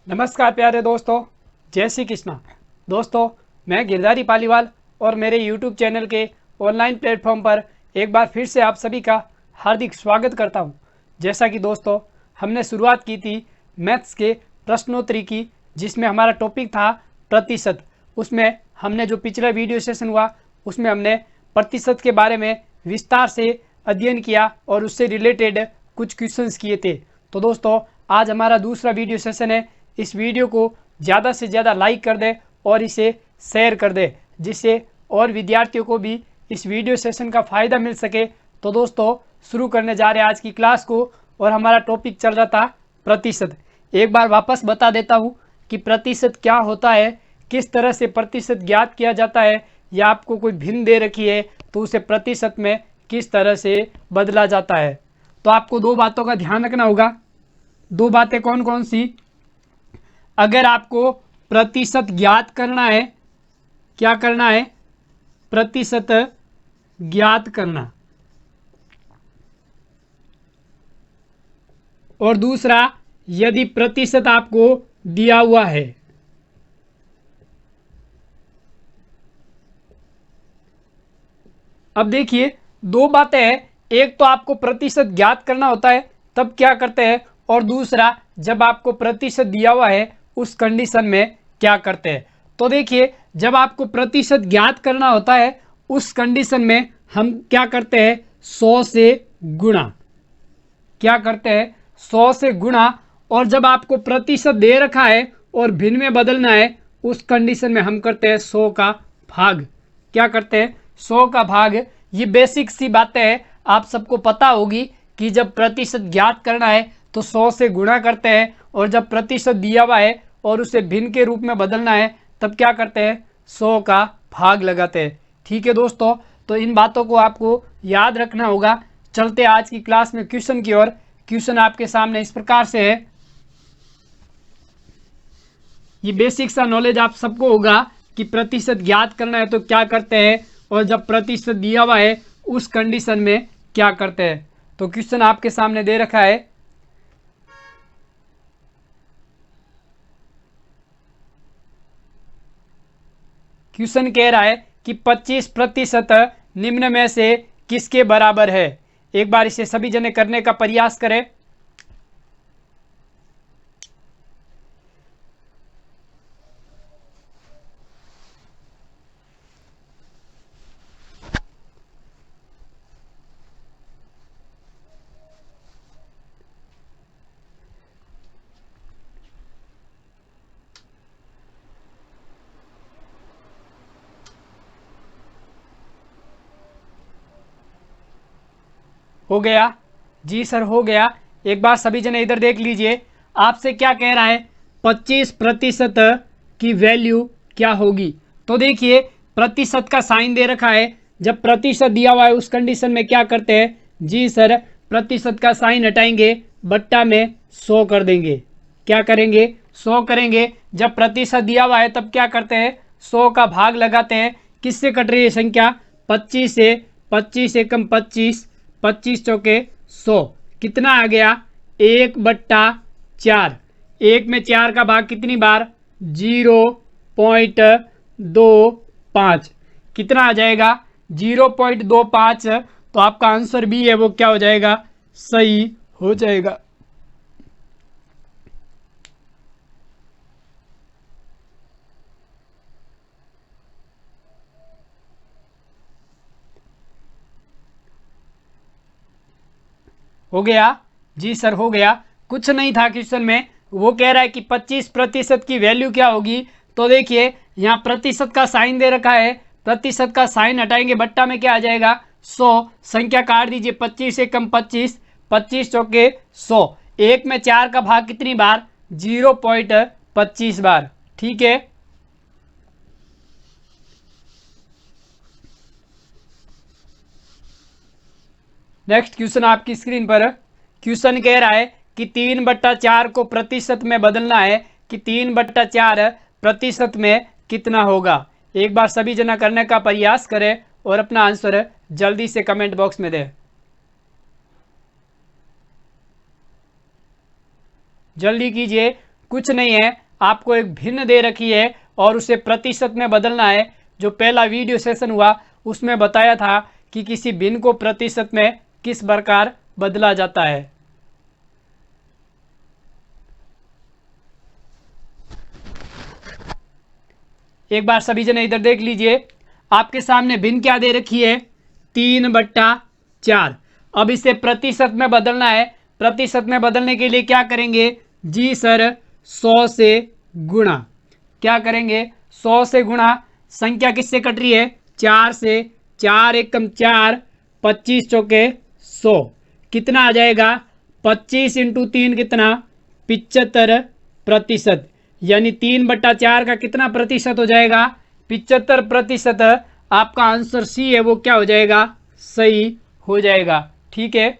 नमस्कार प्यारे दोस्तों, जय श्री कृष्णा। दोस्तों, मैं गिरधारी पालीवाल और मेरे YouTube चैनल के ऑनलाइन प्लेटफॉर्म पर एक बार फिर से आप सभी का हार्दिक स्वागत करता हूं। जैसा कि दोस्तों हमने शुरुआत की थी मैथ्स के प्रश्नोत्तरी की, जिसमें हमारा टॉपिक था प्रतिशत। उसमें हमने जो पिछला वीडियो सेशन हुआ उसमें हमने प्रतिशत के बारे में विस्तार से अध्ययन किया और उससे रिलेटेड कुछ क्वेश्चंस किए थे। तो दोस्तों आज हमारा दूसरा वीडियो सेशन है। इस वीडियो को ज़्यादा से ज़्यादा लाइक कर दे और इसे शेयर कर दे, जिससे और विद्यार्थियों को भी इस वीडियो सेशन का फ़ायदा मिल सके। तो दोस्तों शुरू करने जा रहे हैं आज की क्लास को, और हमारा टॉपिक चल रहा था प्रतिशत। एक बार वापस बता देता हूँ कि प्रतिशत क्या होता है, किस तरह से प्रतिशत ज्ञात किया जाता है, या आपको कोई भिन्न दे रखी है तो उसे प्रतिशत में किस तरह से बदला जाता है। तो आपको दो बातों का ध्यान रखना होगा। दो बातें कौन कौन सी? अगर आपको प्रतिशत ज्ञात करना है, क्या करना है? प्रतिशत ज्ञात करना। और दूसरा, यदि प्रतिशत आपको दिया हुआ है। अब देखिए दो बातें हैं, एक तो आपको प्रतिशत ज्ञात करना होता है तब क्या करते हैं, और दूसरा जब आपको प्रतिशत दिया हुआ है उस कंडीशन में क्या करते हैं। तो देखिए जब आपको प्रतिशत ज्ञात करना होता है उस कंडीशन में हम क्या करते हैं, 100 से गुणा। क्या करते हैं? 100 से गुणा। और जब आपको प्रतिशत दे रखा है और भिन्न में बदलना है उस कंडीशन में हम करते हैं 100 का भाग। क्या करते हैं? 100 का भाग। ये बेसिक सी बातें हैं, आप सबको पता होगी कि जब प्रतिशत ज्ञात करना है तो 100 से गुणा करते हैं, और जब प्रतिशत दिया हुआ है और उसे भिन्न के रूप में बदलना है तब क्या करते हैं, 100 का भाग लगाते हैं। ठीक है दोस्तों, तो इन बातों को आपको याद रखना होगा। चलते आज की क्लास में क्वेश्चन की ओर। क्वेश्चन आपके सामने इस प्रकार से है। ये बेसिक सा नॉलेज आप सबको होगा कि प्रतिशत ज्ञात करना है तो क्या करते हैं, और जब प्रतिशत दिया हुआ है उस कंडीशन में क्या करते हैं। तो क्वेश्चन आपके सामने दे रखा है। क्वेश्चन कह रहा है कि 25% निम्न में से किसके बराबर है। एक बार इसे सभी जने करने का प्रयास करें। हो गया? जी सर हो गया। एक बार सभी जने इधर देख लीजिए, आपसे क्या कह रहा है, 25% की वैल्यू क्या होगी। तो देखिए प्रतिशत का साइन दे रखा है, जब प्रतिशत दिया हुआ है उस कंडीशन में क्या करते हैं, जी सर प्रतिशत का साइन हटाएंगे, बट्टा में 100 कर देंगे। क्या करेंगे? 100 करेंगे। जब प्रतिशत दिया हुआ है तब क्या करते हैं, 100 का भाग लगाते हैं। किससे कट रही है संख्या? 25 से। 25 एकम 25, 25 चौके 100। कितना आ गया? 1/4। 1 में 4 का भाग कितनी बार? 0.25। कितना आ जाएगा? 0.25। तो आपका आंसर भी है वो क्या हो जाएगा, सही हो जाएगा। हो गया? जी सर हो गया। कुछ नहीं था क्वेश्चन में, वो कह रहा है कि 25% की वैल्यू क्या होगी। तो देखिए यहाँ प्रतिशत का साइन दे रखा है, प्रतिशत का साइन हटाएंगे, बट्टा में क्या आ जाएगा, 100। संख्या काट दीजिए, 25 एकम 25, 25 चौके 100। 1 में 4 का भाग कितनी बार? 0.25 बार। ठीक है। नेक्स्ट क्वेश्चन आपकी स्क्रीन पर। क्वेश्चन कह रहा है कि 3/4 को प्रतिशत में बदलना है, कि 3/4 प्रतिशत में कितना होगा। एक बार सभी जना करने का प्रयास करें और अपना आंसर जल्दी से कमेंट बॉक्स में दें। जल्दी कीजिए, कुछ नहीं है, आपको एक भिन्न दे रखी है और उसे प्रतिशत में बदलना है। जो पहला वीडियो सेशन हुआ उसमें बताया था कि किसी भिन्न को प्रतिशत में किस प्रकार बदला जाता है। एक बार सभी जने इधर देख लीजिए, आपके सामने भिन्न क्या दे रखी है, 3/4। अब इसे प्रतिशत में बदलना है। प्रतिशत में बदलने के लिए क्या करेंगे जी सर, 100 से गुणा। क्या करेंगे, 100 से गुणा। संख्या किससे कट रही है, 4 से। 4 एकम 4, 25 चौके 100। कितना आ जाएगा, 25 इंटू 3 कितना, 75%। यानी 3/4 का कितना प्रतिशत हो जाएगा, 75%। आपका आंसर सी है वो क्या हो जाएगा, सही हो जाएगा। ठीक है,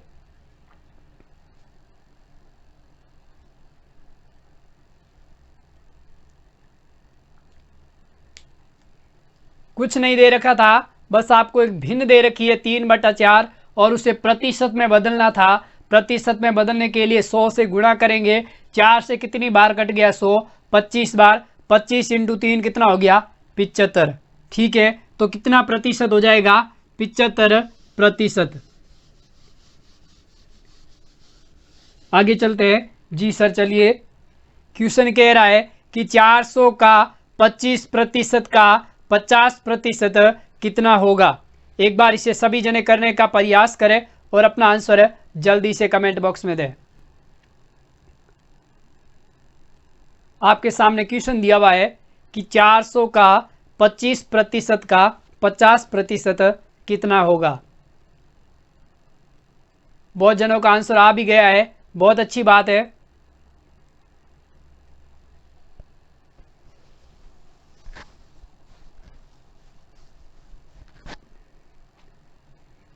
कुछ नहीं दे रखा था, बस आपको एक भिन्न दे रखी है 3/4 और उसे प्रतिशत में बदलना था। प्रतिशत में बदलने के लिए 100 से गुणा करेंगे। 4 से कितनी बार कट गया, 100, 25 बार। 25 इंटू 3 कितना हो गया, 75। ठीक है, तो कितना प्रतिशत हो जाएगा, 75%। आगे चलते हैं जी सर, चलिए। क्वेश्चन कह रहा है कि 400 का 25% का 50% कितना होगा। एक बार इसे सभी जने करने का प्रयास करें और अपना आंसर जल्दी से कमेंट बॉक्स में दें। आपके सामने क्वेश्चन दिया हुआ है कि 400 का 25% का 50% कितना होगा। बहुत जनों का आंसर आ भी गया है, बहुत अच्छी बात है।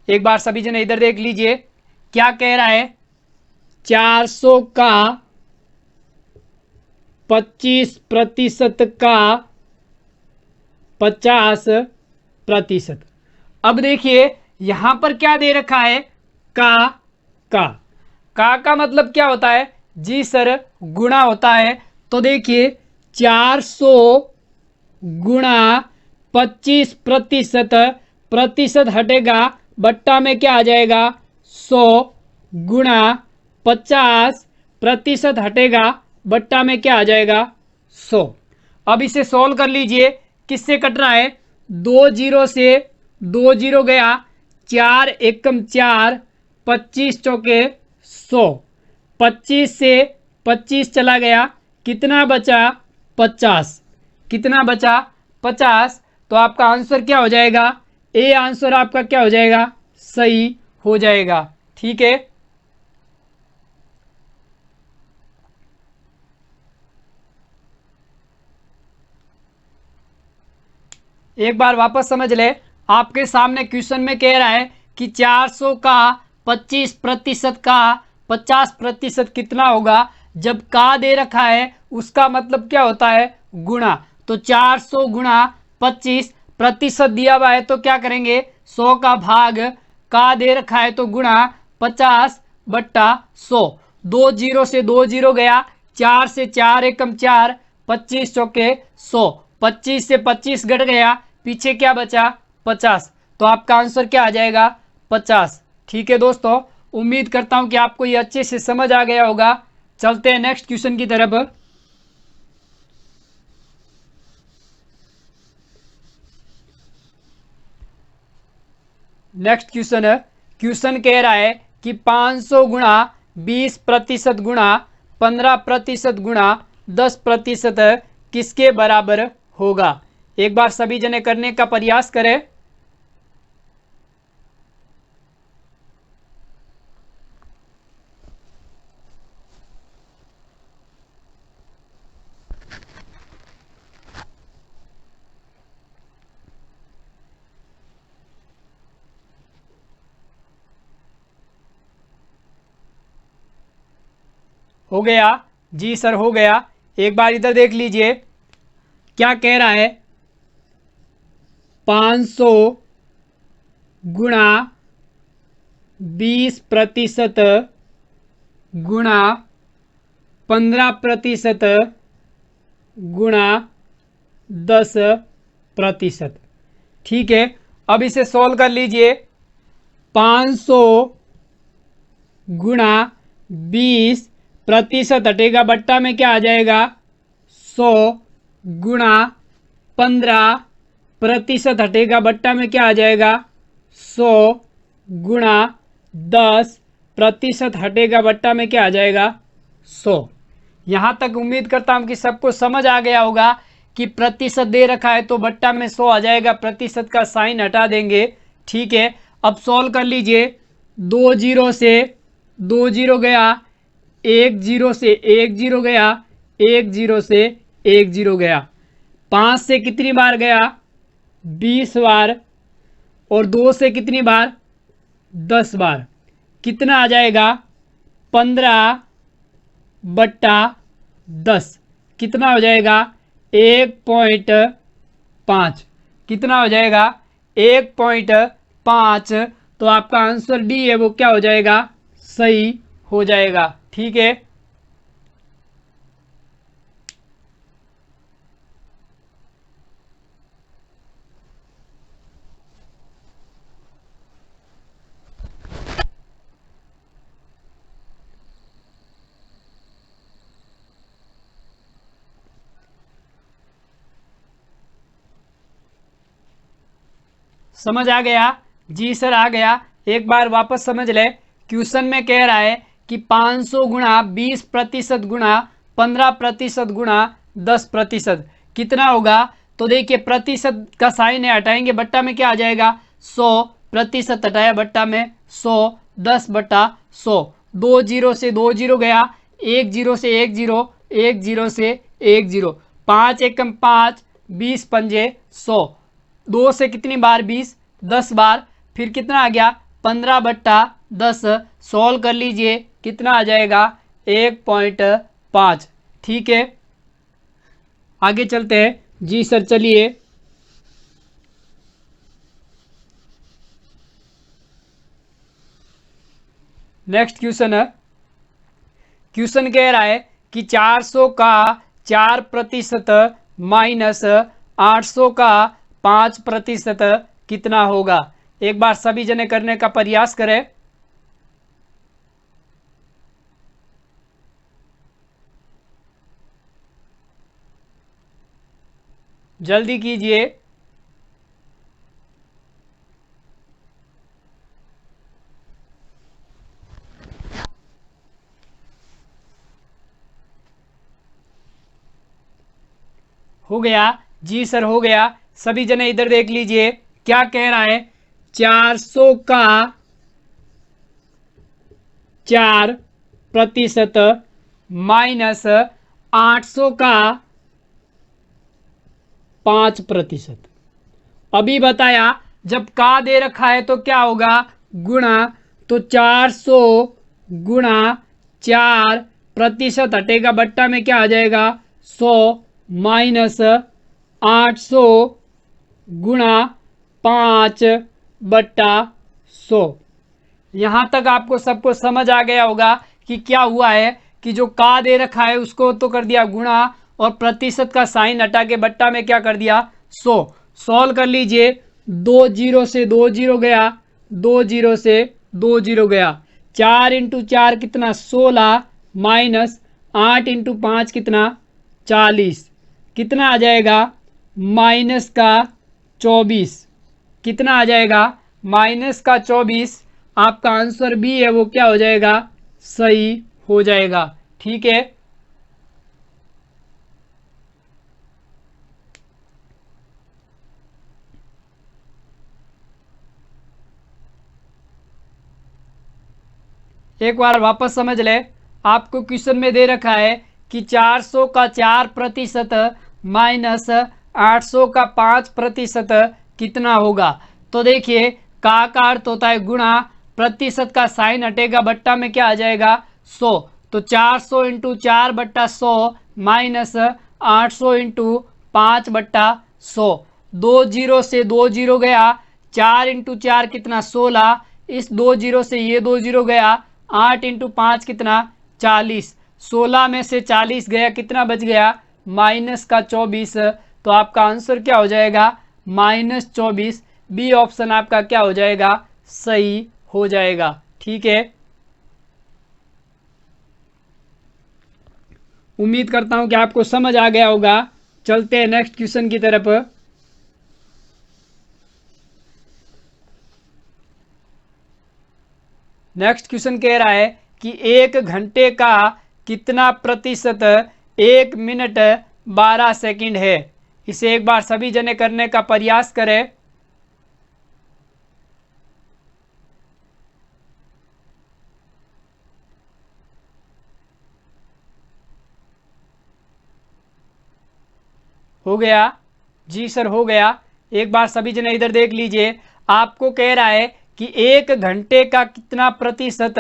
एक बार सभी जने इधर देख लीजिए, क्या कह रहा है, 400 का 25% का 50%। अब देखिए यहां पर क्या दे रखा है, का मतलब क्या होता है जी सर, गुणा होता है। तो देखिए 400 गुणा 25%, प्रतिशत हटेगा, बट्टा में क्या आ जाएगा, 100 गुणा 50%, हटेगा, बट्टा में क्या आ जाएगा, 100। अब इसे सॉल्व कर लीजिए, किससे कट रहा है, 2 जीरो से 2 जीरो गया, 4 एकम 4, 25 चौके 100। 25 से 25 चला गया, कितना बचा, 50। कितना बचा, 50। तो आपका आंसर क्या हो जाएगा, ए आंसर आपका क्या हो जाएगा, सही हो जाएगा। ठीक है, एक बार वापस समझ ले। आपके सामने क्वेश्चन में कह रहा है कि 400 का 25% का 50% कितना होगा। जब का दे रखा है उसका मतलब क्या होता है, गुणा। तो 400 गुणा 25, प्रतिशत दिया हुआ है तो क्या करेंगे, 100 का भाग, का दे रखा है तो गुणा 50/100। 2 जीरो से 2 जीरो गया, 4 से 4 एकम 4, 25 चौके 100। 25 से 25 घट गया, पीछे क्या बचा, 50। तो आपका आंसर क्या आ जाएगा, 50। ठीक है दोस्तों, उम्मीद करता हूं कि आपको ये अच्छे से समझ आ गया होगा। चलते हैं नेक्स्ट क्वेश्चन की तरफ। नेक्स्ट क्वेश्चन है, क्वेश्चन कह रहा है कि 500 गुणा 20% गुणा 15% गुणा 10% किसके बराबर होगा। एक बार सभी जने करने का प्रयास करें। हो गया जी सर, हो गया। एक बार इधर देख लीजिए, क्या कह रहा है, 500 गुणा 20% गुणा 15% गुणा 10%। ठीक है, अब इसे सॉल्व कर लीजिए। 500 गुणा 20% हटेगा, बट्टा में क्या आ जाएगा 100 गुणा 15% हटेगा, बट्टा में क्या आ जाएगा 100 गुणा 10% हटेगा, बट्टा में क्या आ जाएगा 100। यहाँ तक उम्मीद करता हूँ कि सबको समझ आ गया होगा कि प्रतिशत दे रखा है तो बट्टा में 100 आ जाएगा, प्रतिशत का साइन हटा देंगे। ठीक है, अब सॉल्व कर लीजिए। 2 जीरो से 2 जीरो गया, 1 जीरो से 1 जीरो गया, 1 जीरो से 1 जीरो गया। 5 से कितनी बार गया 20 बार, और 2 से कितनी बार 10 बार। कितना आ जाएगा 15/10। कितना हो जाएगा 1.5। कितना हो जाएगा 1.5। तो आपका आंसर डी है वो क्या हो जाएगा सही हो जाएगा। ठीक है, समझ आ गया? जी सर आ गया। एक बार वापस समझ ले। क्वेश्चन में कह रहा है कि 500 गुणा 20% गुणा 15% गुणा 10% कितना होगा। तो देखिए प्रतिशत का साइन है, हटाएंगे, बट्टा में क्या आ जाएगा 100%। हटाया, बट्टा में 100, 10/100। 2 जीरो से 2 जीरो गया, 1 जीरो से 1 जीरो, 1 जीरो से 1 जीरो। 5 एकम 5, 20 पंजे 100। 2 से कितनी बार 20, 10 बार। फिर कितना आ गया 15/10। सॉल्व कर लीजिए, कितना आ जाएगा 1.5। ठीक है, आगे चलते हैं। जी सर चलिए। नेक्स्ट क्वेश्चन है। क्वेश्चन कह रहा है कि 400 का 4% माइनस 800 का 5% कितना होगा। एक बार सभी जने करने का प्रयास करें। जल्दी कीजिए। हो गया? जी सर हो गया। सभी जने इधर देख लीजिए क्या कह रहा है। 400 का 4% माइनस 800 का 5%। अभी बताया जब का दे रखा है तो क्या होगा गुणा। तो 400 गुणा 4% हटेगा, बट्टा में क्या आ जाएगा 100 माइनस 800 गुणा 5/100। यहाँ तक आपको सबको समझ आ गया होगा कि क्या हुआ है कि जो का दे रखा है उसको तो कर दिया गुणा, और प्रतिशत का साइन हटा के बट्टा में क्या कर दिया 100। सॉल्व कर लीजिए। 2 जीरो से 2 जीरो गया, 2 जीरो से 2 जीरो गया। 4 × 4 कितना 16 माइनस 8 × 5 कितना 40। कितना आ जाएगा माइनस का 24। कितना आ जाएगा माइनस का 24। आपका आंसर बी है वो क्या हो जाएगा सही हो जाएगा। ठीक है, एक बार वापस समझ ले। आपको क्वेश्चन में दे रखा है कि 400 का 4% माइनस 800 का 5% कितना होगा। तो देखिए का अर्थ होता है गुणा, प्रतिशत का साइन हटेगा, बट्टा में क्या आ जाएगा 100। तो 400 × 4/100 माइनस 800 × 5/100। 2 जीरो से 2 जीरो गया, 4 × 4 कितना 16। इस 2 जीरो से ये 2 जीरो गया, 8 × 5 कितना 40। 16 में से 40 गया, कितना बच गया, माइनस का 24। तो आपका आंसर क्या हो जाएगा, -24। बी ऑप्शन आपका क्या हो जाएगा, सही हो जाएगा। ठीक है, उम्मीद करता हूं कि आपको समझ आ गया होगा। चलते हैं नेक्स्ट क्वेश्चन की तरफ। नेक्स्ट क्वेश्चन कह रहा है कि 1 घंटे का कितना प्रतिशत 1 मिनट 12 सेकंड है। इसे एक बार सभी जने करने का प्रयास करें। हो गया, जी सर हो गया। एक बार सभी जने इधर देख लीजिए, आपको कह रहा है कि 1 घंटे का कितना प्रतिशत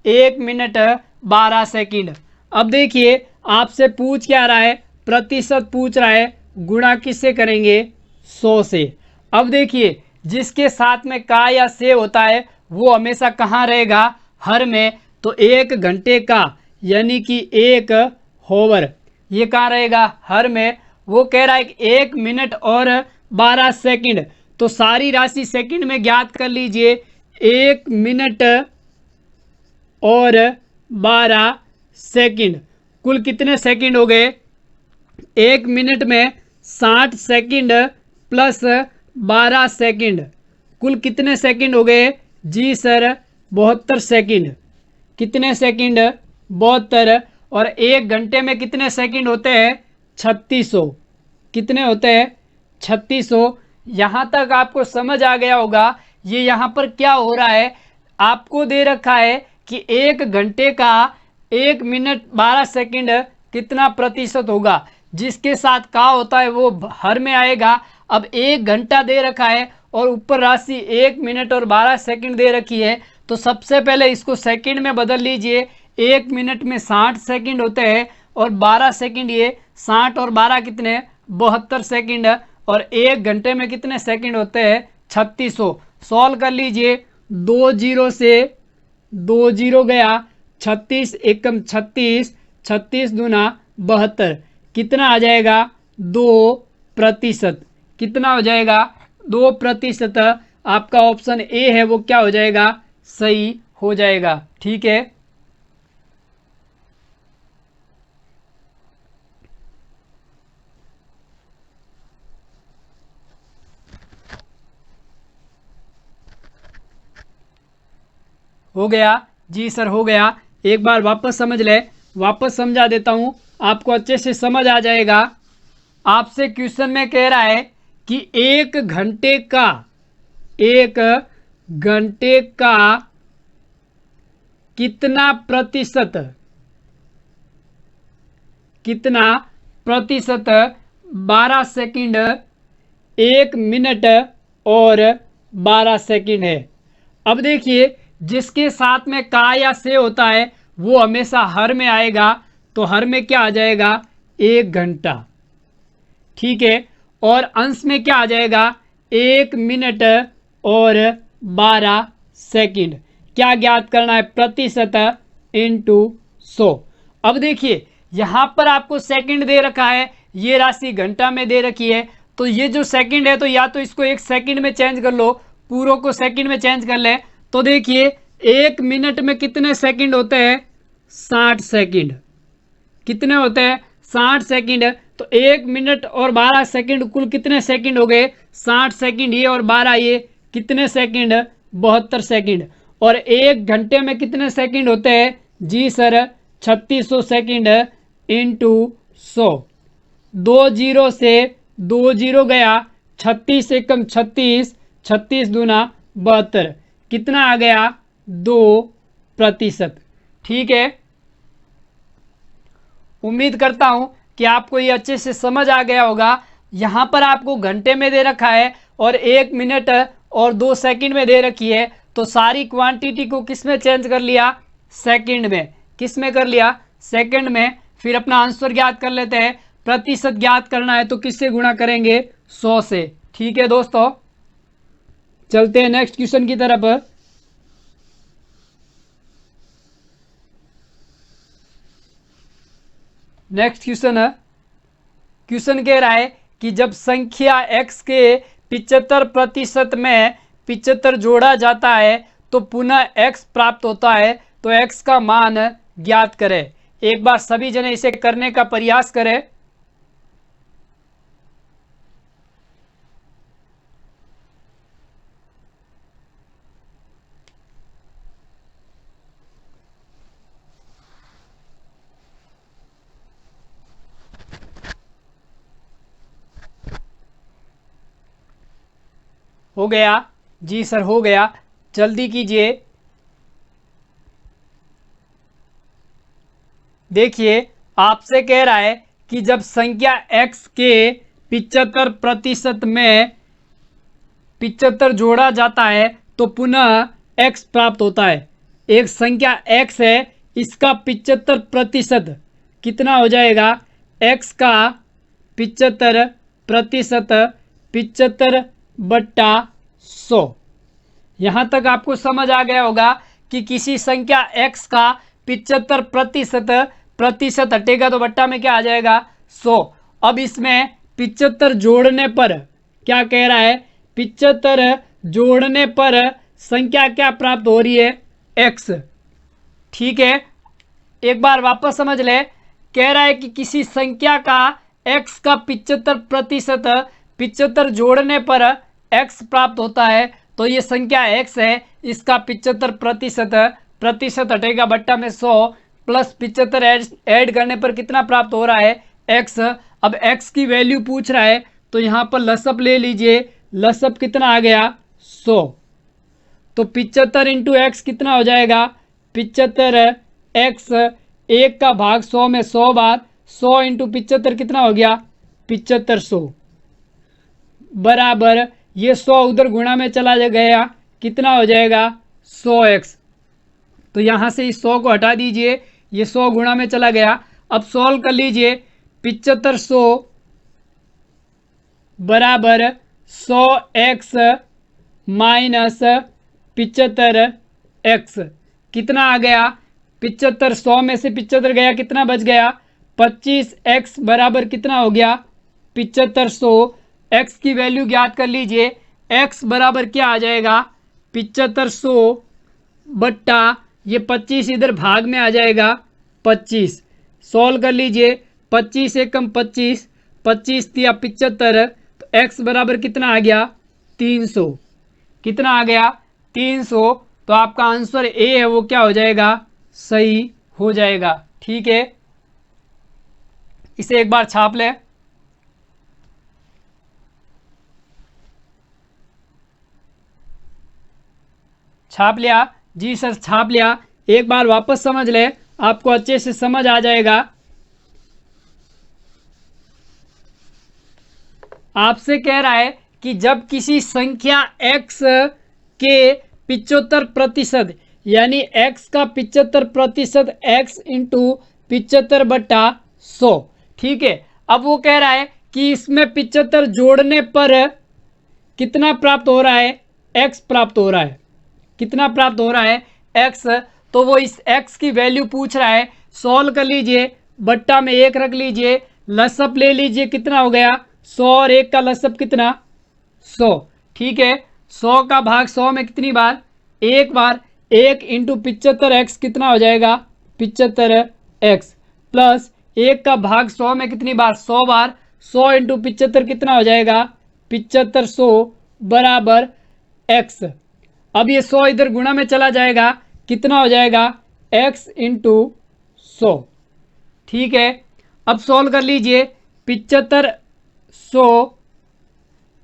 1 मिनट 12 सेकंड। अब देखिए आपसे पूछ क्या रहा है, प्रतिशत पूछ रहा है, गुणा किससे करेंगे, 100 से। अब देखिए जिसके साथ में का या से होता है वो हमेशा कहाँ रहेगा, हर में। तो 1 घंटे का यानी कि 1 होवर, ये कहाँ रहेगा, हर में। वो कह रहा है कि 1 मिनट और 12 सेकंड, तो सारी राशि सेकंड में ज्ञात कर लीजिए। 1 मिनट और 12 सेकंड, कुल कितने सेकंड हो गए, 1 मिनट में 60 सेकंड प्लस 12 सेकंड, कुल कितने सेकंड हो गए, जी सर 72 सेकंड। कितने सेकंड, 72। और 1 घंटे में कितने सेकंड होते हैं, 3600। कितने होते हैं, 3600। यहाँ तक आपको समझ आ गया होगा। ये यहाँ पर क्या हो रहा है, आपको दे रखा है कि 1 घंटे का 1 मिनट 12 सेकंड कितना प्रतिशत होगा। जिसके साथ का होता है वो हर में आएगा। अब 1 घंटा दे रखा है और ऊपर राशि 1 मिनट और 12 सेकंड दे रखी है, तो सबसे पहले इसको सेकंड में बदल लीजिए। 1 मिनट में 60 सेकंड होते हैं और 12 सेकंड, ये 60 और 12 कितने, 72 सेकंड। और 1 घंटे में कितने सेकंड होते हैं, 3600। सॉल्व कर लीजिए, 2 जीरो से 2 जीरो गया, 36 एकम 36, 36 दूना 72, कितना आ जाएगा, 2%। कितना हो जाएगा, 2%। आपका ऑप्शन ए है वो क्या हो जाएगा, सही हो जाएगा। ठीक है, हो गया, जी सर हो गया। एक बार वापस समझ ले, वापस समझा देता हूं, आपको अच्छे से समझ आ जाएगा। आपसे क्वेश्चन में कह रहा है कि 1 घंटे का कितना प्रतिशत, कितना प्रतिशत 12 सेकंड 1 मिनट और 12 सेकंड है। अब देखिए जिसके साथ में का या से होता है वो हमेशा हर में आएगा, तो हर में क्या आ जाएगा, 1 घंटा। ठीक है, और अंश में क्या आ जाएगा, 1 मिनट और 12 सेकंड। क्या ज्ञात करना है, प्रतिशत इंटू 100। अब देखिए यहां पर आपको सेकंड दे रखा है, ये राशि घंटा में दे रखी है, तो ये जो सेकंड है तो या तो इसको 1 सेकंड में चेंज कर लो, पूरों को सेकंड में चेंज कर ले। तो देखिए 1 मिनट में कितने सेकंड होते हैं, 60 सेकंड। कितने होते हैं, 60 सेकंड। तो 1 मिनट और 12 सेकंड, कुल कितने सेकंड हो गए, 60 सेकंड ये और 12 ये, कितने सेकंड, 72 सेकंड। और 1 घंटे में कितने सेकंड होते हैं, जी सर 3600 सेकंड इंटू 100। 2 जीरो से 2 जीरो गया, 36 एकम 36, 36 दूना 72, कितना आ गया, 2%। ठीक है, उम्मीद करता हूं कि आपको ये अच्छे से समझ आ गया होगा। यहां पर आपको घंटे में दे रखा है और 1 मिनट और 2 सेकंड में दे रखी है, तो सारी क्वांटिटी को किस में चेंज कर लिया, सेकंड में। किस में कर लिया, सेकंड में। फिर अपना आंसर ज्ञात कर लेते हैं। प्रतिशत ज्ञात करना है तो किससे गुणा करेंगे, 100 से। ठीक है दोस्तों, चलते हैं नेक्स्ट क्वेश्चन की तरफ। नेक्स्ट क्वेश्चन है, क्वेश्चन कह रहा है कि जब संख्या x के 75% में 75 जोड़ा जाता है तो पुनः x प्राप्त होता है, तो x का मान ज्ञात करें। एक बार सभी जने इसे करने का प्रयास करें। हो गया? जी सर हो गया, जल्दी कीजिए। देखिए आपसे कह रहा है कि जब संख्या x के 75% में 75 जोड़ा जाता है तो पुनः x प्राप्त होता है। एक संख्या x है, इसका 75% कितना हो जाएगा? x का 75% 75/100। यहाँ तक आपको समझ आ गया होगा कि किसी संख्या x का 75% हटेगा तो बट्टा में क्या आ जाएगा? 100। अब इसमें 75 जोड़ने पर क्या कह रहा है? 75 जोड़ने पर संख्या क्या प्राप्त हो रही है? x। ठीक है, एक बार वापस समझ ले। कह रहा है कि किसी संख्या का x का 75% 75 जोड़ने पर x प्राप्त होता है, तो ये संख्या x है, इसका 75% हटेगा बट्टा में 100 प्लस 75 ऐड करने पर कितना प्राप्त हो रहा है? x। अब x की वैल्यू पूछ रहा है तो यहाँ पर लसअप ले लीजिए। लसअप कितना आ गया? 100। तो 75 इंटू एक्स कितना हो जाएगा? 75x 1 का भाग 100 में 100 बार, 100 इंटू 75 कितना हो गया? 7500 बराबर ये 100 उधर गुणा में चला गया, कितना हो जाएगा? 100x। तो यहाँ से इस 100 को हटा दीजिए, ये 100 गुणा में चला गया। अब सॉल्व कर लीजिए। 7500 बराबर 100x माइनस 75x कितना आ गया? 75 100 में से 75 गया, कितना बच गया? 25x बराबर कितना हो गया? 7500। x की वैल्यू ज्ञात कर लीजिए। x बराबर क्या आ जाएगा? 7500 बट्टा ये 25 इधर भाग में आ जाएगा 25। सॉल्व कर लीजिए। 25 एकम 25, 25 दिया 75, तो x बराबर कितना आ गया? 300। कितना आ गया? 300। तो आपका आंसर ए है वो क्या हो जाएगा? सही हो जाएगा। ठीक है, इसे एक बार छाप ले। छाप लिया? जी सर छाप लिया। एक बार वापस समझ ले, आपको अच्छे से समझ आ जाएगा। आपसे कह रहा है कि जब किसी संख्या x के 75% यानी x का 75% x इंटू 75/100। ठीक है, अब वो कह रहा है कि इसमें 75 जोड़ने पर कितना प्राप्त हो रहा है? x प्राप्त हो रहा है। कितना प्राप्त हो रहा है? x। तो वो इस x की वैल्यू पूछ रहा है। सॉल्व कर लीजिए, बट्टा में 1 रख लीजिए, लसअप ले लीजिए, कितना हो गया? 100 और 1 का लसअप कितना? 100। ठीक है, 100 का भाग 100 में कितनी बार? 1 बार। 1 इंटू 75x कितना हो जाएगा? 75x प्लस 1 का भाग 100 में कितनी बार? 100 बार। 100 इंटू 75 कितना हो जाएगा? 7500 बराबर x। अब ये 100 इधर गुणा में चला जाएगा, कितना हो जाएगा? x into 100। ठीक है, अब सॉल्व कर लीजिए। 7500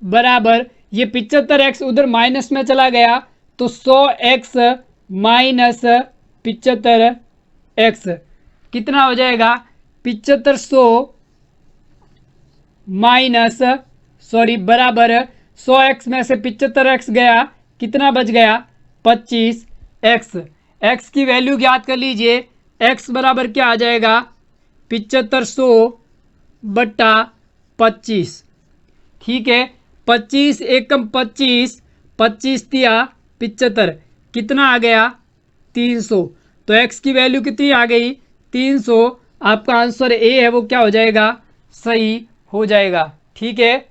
बराबर ये 75x उधर माइनस में चला गया, तो 100x माइनस 75x कितना हो जाएगा? 7500 माइनस बराबर 100x में से 75x गया, कितना बच गया? 25x। x की वैल्यू ज्ञात कर लीजिए। x बराबर क्या आ जाएगा? 7500 बट्टा 25। ठीक है, 25 एकम 25, 25 दिया 75, कितना आ गया? 300। तो x की वैल्यू कितनी आ गई? 300। आपका आंसर ए है वो क्या हो जाएगा, सही हो जाएगा। ठीक है,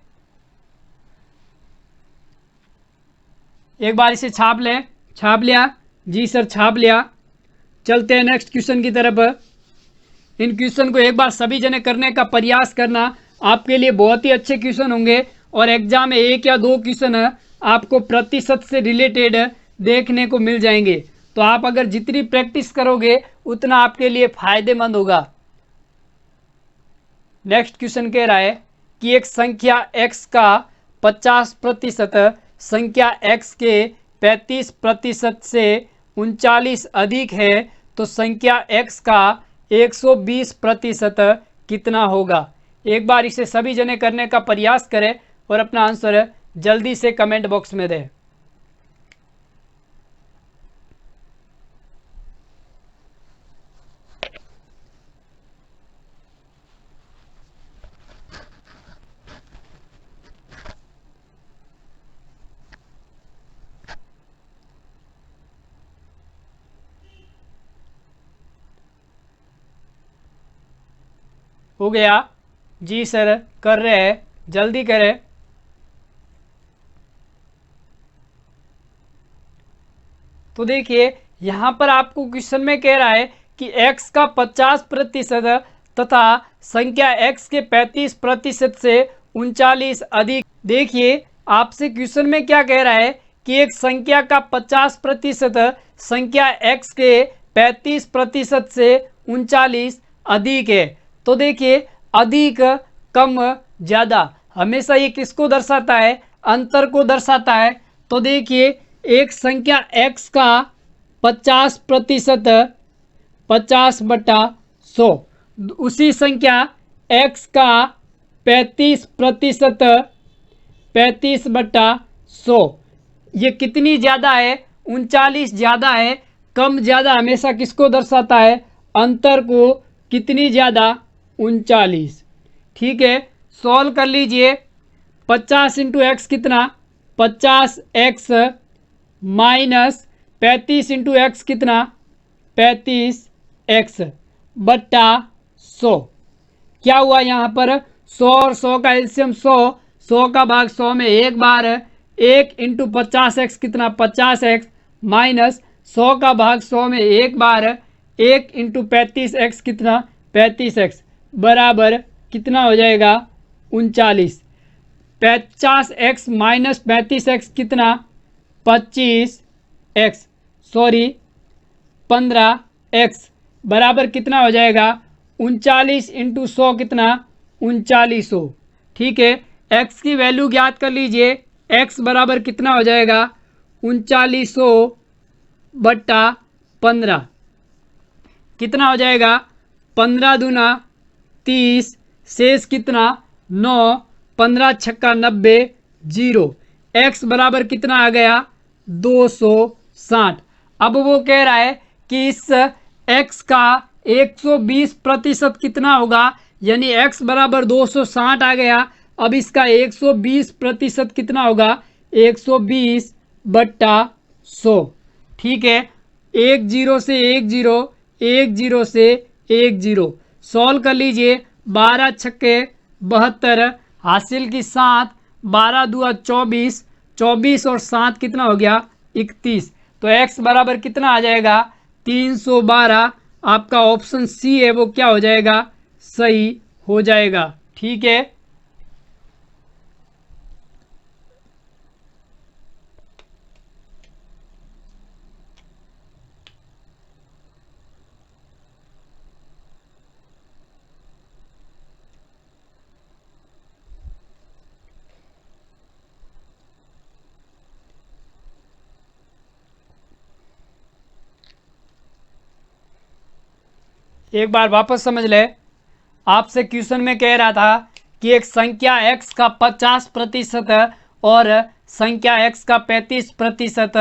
एक बार इसे छाप लें। छाप लिया जी सर, छाप लिया। चलते हैं नेक्स्ट क्वेश्चन की तरफ। इन क्वेश्चन को एक बार सभी जने करने का प्रयास करना, आपके लिए बहुत ही अच्छे क्वेश्चन होंगे और एग्जाम में एक या दो क्वेश्चन आपको प्रतिशत से रिलेटेड देखने को मिल जाएंगे। तो आप अगर जितनी प्रैक्टिस करोगे उतना आपके लिए फायदेमंद होगा। नेक्स्ट क्वेश्चन कह रहा है कि एक संख्या x का 50% संख्या x के 35% से 39 अधिक है, तो संख्या x का 120% कितना होगा। एक बार इसे सभी जने करने का प्रयास करें और अपना आंसर जल्दी से कमेंट बॉक्स में दें। हो गया जी सर, कर रहे हैं, जल्दी करें। तो देखिए यहाँ पर आपको क्वेश्चन में कह रहा है कि x का 50% तथा संख्या x के 35% से 39 अधिक। देखिए आपसे क्वेश्चन में क्या कह रहा है कि एक संख्या का 50% संख्या x के 35% से 39 अधिक है। तो देखिए अधिक, कम, ज़्यादा, हमेशा ये किसको दर्शाता है, अंतर को दर्शाता है। तो देखिए एक संख्या x का 50%, 50/100, उसी संख्या x का 35%, 35/100, ये कितनी ज़्यादा है, 39 ज़्यादा है। कम ज़्यादा हमेशा किसको दर्शाता है, अंतर को। कितनी ज़्यादा, 39। ठीक है, सॉल्व कर लीजिए। 50 × x कितना, 50x माइनस 35 × x कितना, 35x बट्टा 100। क्या हुआ यहाँ पर, 100 और 100 का एलसीएम 100, 100 का भाग 100 में एक बार, 1 × 50x कितना, 50x माइनस 100 का भाग 100 में एक बार, 1 × 35x कितना, 35x बराबर कितना हो जाएगा, 39। 50x माइनस 35x कितना, 25x, सॉरी 15x बराबर कितना हो जाएगा, 39 × 100 कितना, 3900। ठीक है, x की वैल्यू ज्ञात कर लीजिए। x बराबर कितना हो जाएगा, 3900/15 कितना हो जाएगा, 15 दूना 30, शेष कितना, 9, 15 छक्का 90, 0। x बराबर कितना आ गया, 260। अब वो कह रहा है कि इस x का 120% कितना होगा, यानी x बराबर 260 आ गया। अब इसका 120% कितना होगा, 120/100। ठीक है, 1 0 से 1 0, 1 0 से 1 0, सॉल्व कर लीजिए। 12 छक्के 72, हासिल की 7, 12 दूआ 24, 24 और 7 कितना हो गया, 31। तो x बराबर कितना आ जाएगा, 312। आपका ऑप्शन सी है वो क्या हो जाएगा, सही हो जाएगा। ठीक है, एक बार वापस समझ ले। आपसे क्वेश्चन में कह रहा था कि एक संख्या x का 50% और संख्या x का 35%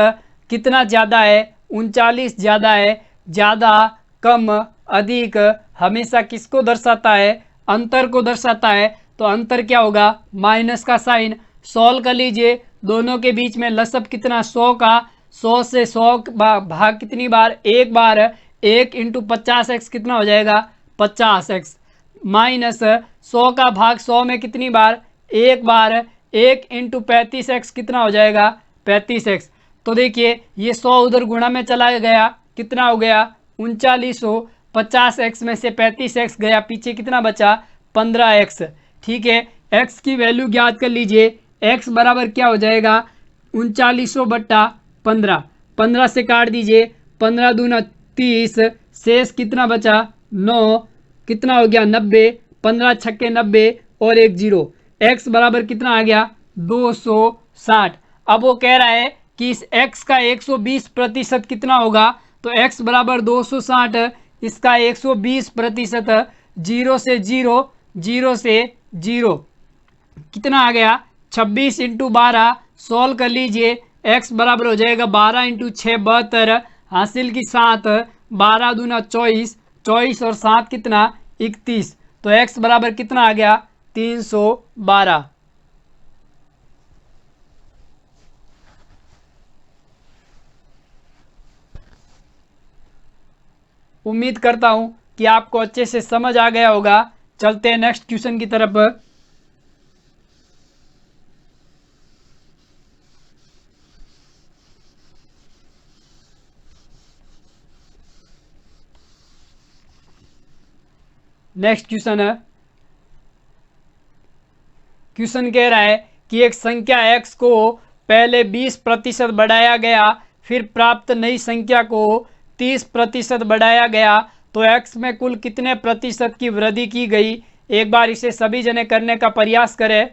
कितना ज़्यादा है, 39 ज़्यादा है। ज़्यादा, कम, अधिक हमेशा किसको दर्शाता है, अंतर को दर्शाता है। तो अंतर क्या होगा, माइनस का साइन। सॉल्व कर लीजिए। दोनों के बीच में लसब कितना, 100 का, 100 से 100 भाग कितनी बार, एक बार, 1 × 50x कितना हो जाएगा, 50x माइनस 100 का भाग 100 में कितनी बार, एक बार, 1 इंटू 35x कितना हो जाएगा 35x। तो देखिए ये 100 उधर गुणा में चला गया, कितना हो गया 3900, 50x में से 35x गया, पीछे कितना बचा 15x। ठीक है, x की वैल्यू ज्ञात कर लीजिए, x बराबर क्या हो जाएगा 3900 बट्टा 15, 15 से काट दीजिए, 15 दूना 30, शेष कितना बचा 9, कितना हो गया 90, 15 छक्के 90 और एक जीरो, x बराबर कितना आ गया 260। अब वो कह रहा है कि इस x का 120% कितना होगा, तो x बराबर 260, इसका 120%, जीरो से जीरो, जीरो से जीरो, कितना आ गया 26 इंटू 12, सॉल्व कर लीजिए, x बराबर हो जाएगा 12 इंटू 6 72, हासिल की 7, 12 दूना 24, 24 और 7 कितना 31, तो x बराबर कितना आ गया 312। उम्मीद करता हूं कि आपको अच्छे से समझ आ गया होगा। चलते हैं नेक्स्ट क्वेश्चन की तरफ। नेक्स्ट क्वेश्चन है, क्वेश्चन कह रहा है कि एक संख्या x को पहले 20% बढ़ाया गया, फिर प्राप्त नई संख्या को 30% बढ़ाया गया, तो x में कुल कितने प्रतिशत की वृद्धि की गई। एक बार इसे सभी जने करने का प्रयास करें।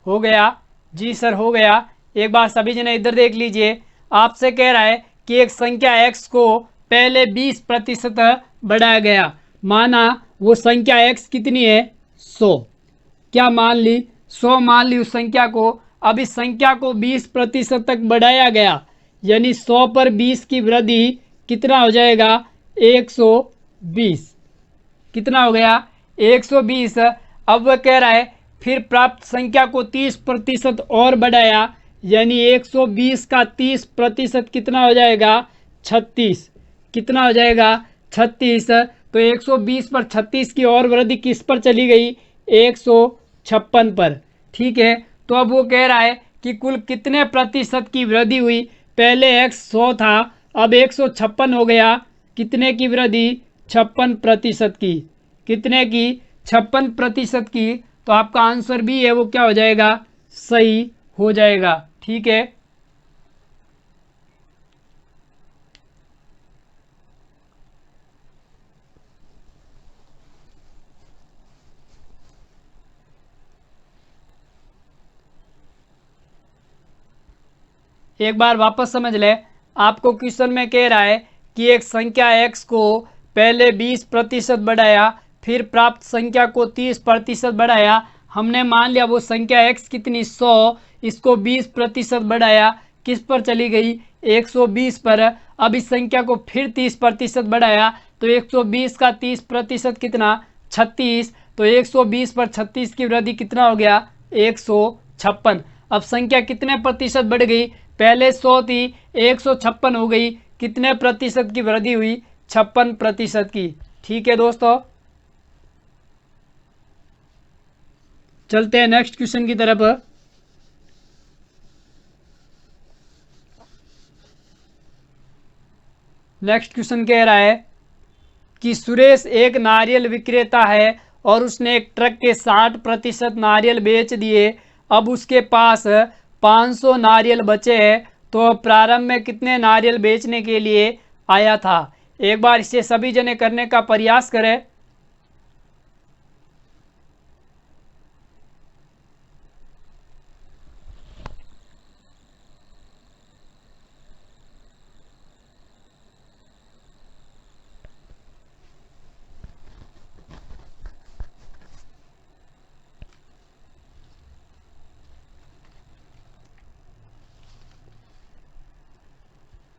हो गया जी सर, हो गया। एक बार सभी जने इधर देख लीजिए, आपसे कह रहा है कि एक संख्या x को पहले 20% बढ़ाया गया, माना वो संख्या x कितनी है 100, क्या मान ली 100 मान ली उस संख्या को। अब इस संख्या को 20% तक बढ़ाया गया, यानी 100 पर 20 की वृद्धि कितना हो जाएगा 120, कितना हो गया 120। अब वह कह रहा है फिर प्राप्त संख्या को 30% और बढ़ाया, यानी 120 का 30% कितना हो जाएगा 36, कितना हो जाएगा 36। तो 120 पर 36 की और वृद्धि किस पर चली गई 156 पर। ठीक है, तो अब वो कह रहा है कि कुल कितने प्रतिशत की वृद्धि हुई। पहले x 100 था, अब 156 हो गया, कितने की वृद्धि 56% की, कितने की 56% की। तो आपका आंसर भी है वो क्या हो जाएगा सही हो जाएगा। ठीक है, एक बार वापस समझ ले। आपको क्वेश्चन में कह रहा है कि एक संख्या x को पहले 20% बढ़ाया, फिर प्राप्त संख्या को 30% बढ़ाया। हमने मान लिया वो संख्या x कितनी 100, इसको 20% बढ़ाया, किस पर चली गई 120 पर। अब इस संख्या को फिर 30% बढ़ाया, तो 120 का 30% कितना 36, तो 120 पर 36 की वृद्धि कितना हो गया 156। अब संख्या कितने प्रतिशत बढ़ गई, पहले 100 थी 156 हो गई, कितने प्रतिशत की वृद्धि हुई 56% की। ठीक है दोस्तों, चलते हैं नेक्स्ट क्वेश्चन की तरफ। नेक्स्ट क्वेश्चन कह रहा है कि सुरेश एक नारियल विक्रेता है और उसने एक ट्रक के 60% नारियल बेच दिए। अब उसके पास 500 नारियल बचे हैं, तो प्रारंभ में कितने नारियल बेचने के लिए आया था। एक बार इसे सभी जने करने का प्रयास करें।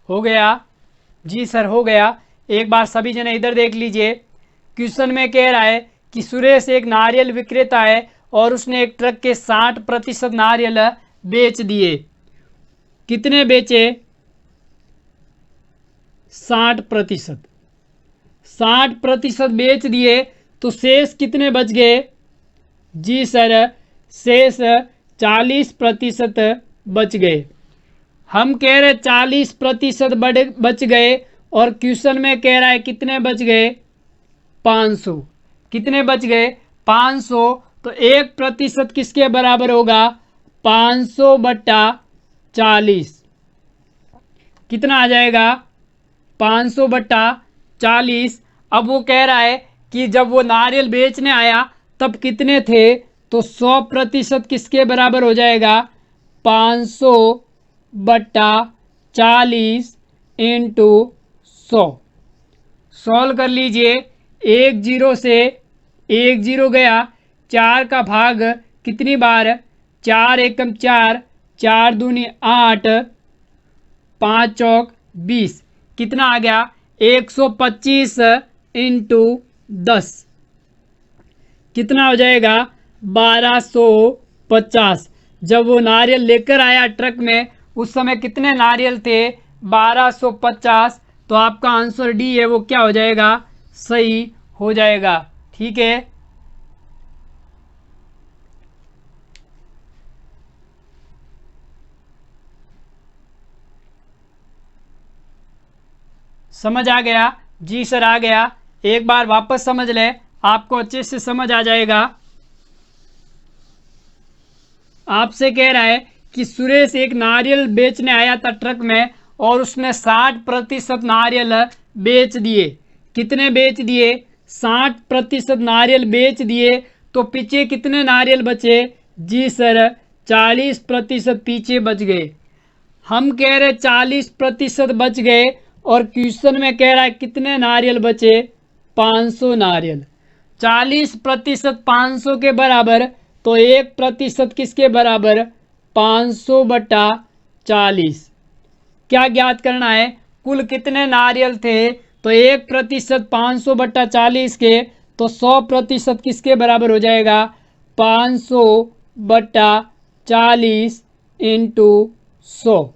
हो गया जी सर, हो गया। एक बार सभी जने इधर देख लीजिए। क्वेश्चन में कह रहा है कि सुरेश एक नारियल विक्रेता है और उसने एक ट्रक के 60% नारियल बेच दिए। कितने बेचे? 60%। 60% बेच दिए तो शेष कितने बच गए? जी सर, शेष 40% बच गए। हम कह रहे 40% बच गए और क्वेश्चन में कह रहा है कितने बच गए? 500। कितने बच गए? 500। तो 1% किसके बराबर होगा? 500/40। कितना आ जाएगा? 500/40। अब वो कह रहा है कि जब वो नारियल बेचने आया तब कितने थे? तो 100% किसके बराबर हो जाएगा? 500/40 इंटू 100। सॉल्व कर लीजिए। 1 0 से 1 0 गया। 4 का भाग कितनी बार? 4 एकम 4, 4 दूनी 8, 5 चौक 20। कितना आ गया? 125 इंटू 10। कितना हो जाएगा? 1250। जब वो नारियल लेकर आया ट्रक में उस समय कितने नारियल थे? 1250। तो आपका आंसर डी है वो क्या हो जाएगा? सही हो जाएगा। ठीक है। समझ आ गया? जी सर आ गया। एक बार वापस समझ ले, आपको अच्छे से समझ आ जाएगा। आपसे कह रहा है कि सुरेश एक नारियल बेचने आया था ट्रक में और उसने 60% नारियल बेच दिए। कितने बेच दिए? 60% नारियल बेच दिए। तो पीछे कितने नारियल बचे? जी सर, 40% पीछे बच गए। हम कह रहे 40% बच गए और क्वेश्चन में कह रहा है कितने नारियल बचे? 500 नारियल। 40% 500 के बराबर, तो 1% किसके बराबर? 500/40। क्या ज्ञात करना है? कुल कितने नारियल थे? तो 1% 500/40 के, तो 100% किसके बराबर हो जाएगा? 500/40 इंटू 100।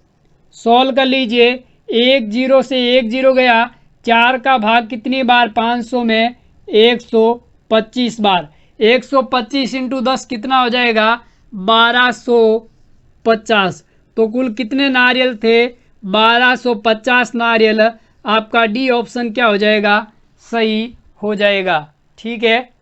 सॉल्व कर लीजिए। 1 0 से 1 0 गया। 4 का भाग कितनी बार? 500 में 125 बार। 125 इंटू 10 कितना हो जाएगा? 1250। तो कुल कितने नारियल थे? 1250 नारियल। आपका डी ऑप्शन क्या हो जाएगा? सही हो जाएगा। ठीक है।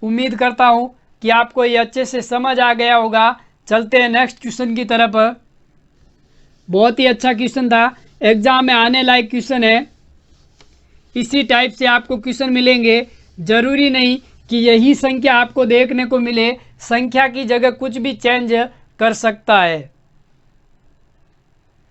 उम्मीद करता हूं कि आपको ये अच्छे से समझ आ गया होगा। चलते हैं नेक्स्ट क्वेश्चन की तरफ। बहुत ही अच्छा क्वेश्चन था, एग्जाम में आने लायक क्वेश्चन है। इसी टाइप से आपको क्वेश्चन मिलेंगे। जरूरी नहीं कि यही संख्या आपको देखने को मिले, संख्या की जगह कुछ भी चेंज कर सकता है।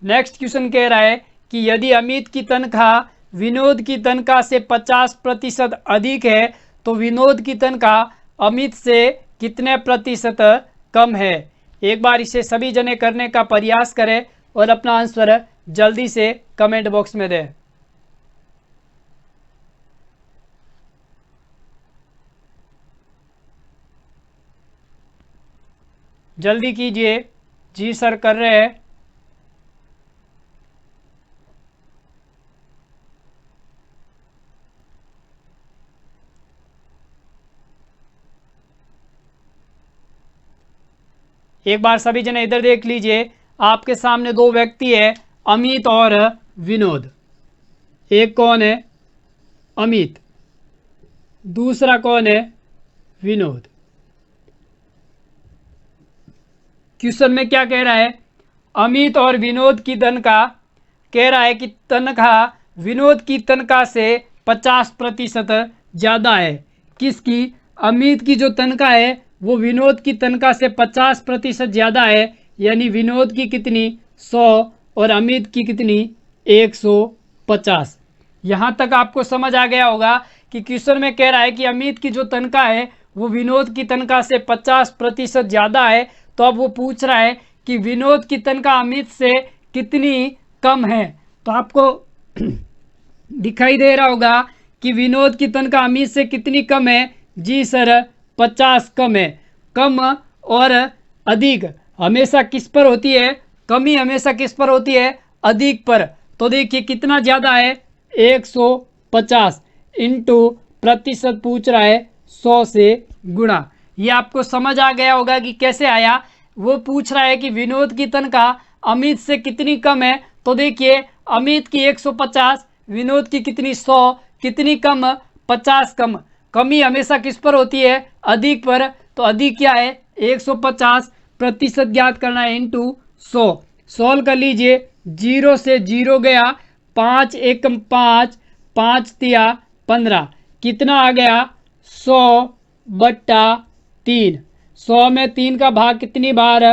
नेक्स्ट क्वेश्चन कह रहा है कि यदि अमित की तनख्वाह विनोद की तनख्वाह से 50% अधिक है तो विनोद की तनख्वाह अमित से कितने प्रतिशत कम है? एक बार इसे सभी जने करने का प्रयास करें और अपना आंसर जल्दी से कमेंट बॉक्स में दें। जल्दी कीजिए। जी सर कर रहे हैं। एक बार सभी जने इधर देख लीजिए। आपके सामने दो व्यक्ति है, अमित और विनोद। एक कौन है? अमित। दूसरा कौन है? विनोद। क्वेश्चन में क्या कह रहा है? अमित और विनोद की तनख्वाह, कह रहा है कि तनख्वाह विनोद की तनख्वाह से 50% ज़्यादा है। किसकी? अमित की जो तनख्वाह है वो विनोद की तनख्वाह से 50% ज़्यादा है। यानी विनोद की कितनी? 100 और अमित की कितनी? 150। यहाँ तक आपको समझ आ गया होगा कि क्वेश्चन में कह रहा है कि अमित की जो तनख्वाह है वो विनोद की तनख्वाह से 50% ज़्यादा है। तो अब वो पूछ रहा है कि विनोद की तनख्वाह अमित से कितनी कम है। तो आपको दिखाई दे रहा होगा कि विनोद की तनख्वाह अमित से कितनी कम है। जी सर, 50 कम है। कम और अधिक हमेशा किस पर होती है? कमी हमेशा किस पर होती है? अधिक पर। तो देखिए कितना ज़्यादा है, 150 इंटू प्रतिशत पूछ रहा है 100 से गुणा। ये आपको समझ आ गया होगा कि कैसे आया। वो पूछ रहा है कि विनोद की तनख्वाह अमित से कितनी कम है। तो देखिए अमित की 150, विनोद की कितनी 100, कितनी कम? 50 कम। कमी हमेशा किस पर होती है? अधिक पर। तो अधिक क्या है? 150 प्रतिशत ज्ञात करना है इंटू 100। सॉल्व कर लीजिए, 0 से 0 गया, 5 एकम 5, 5 तिया 15, कितना आ गया? 100/3। 100 में 3 का भाग कितनी बार?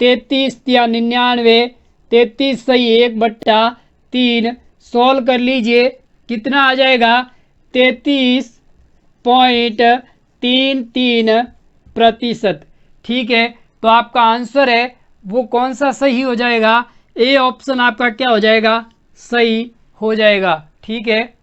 33 तिया 99, 33 सही 1/3। सॉल्व कर लीजिए, कितना आ जाएगा? 33.33%। ठीक है, तो आपका आंसर है वो कौन सा सही हो जाएगा? ए ऑप्शन आपका क्या हो जाएगा? सही हो जाएगा। ठीक है,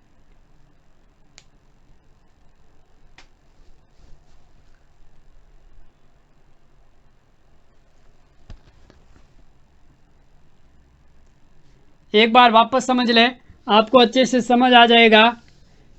एक बार वापस समझ लें, आपको अच्छे से समझ आ जाएगा।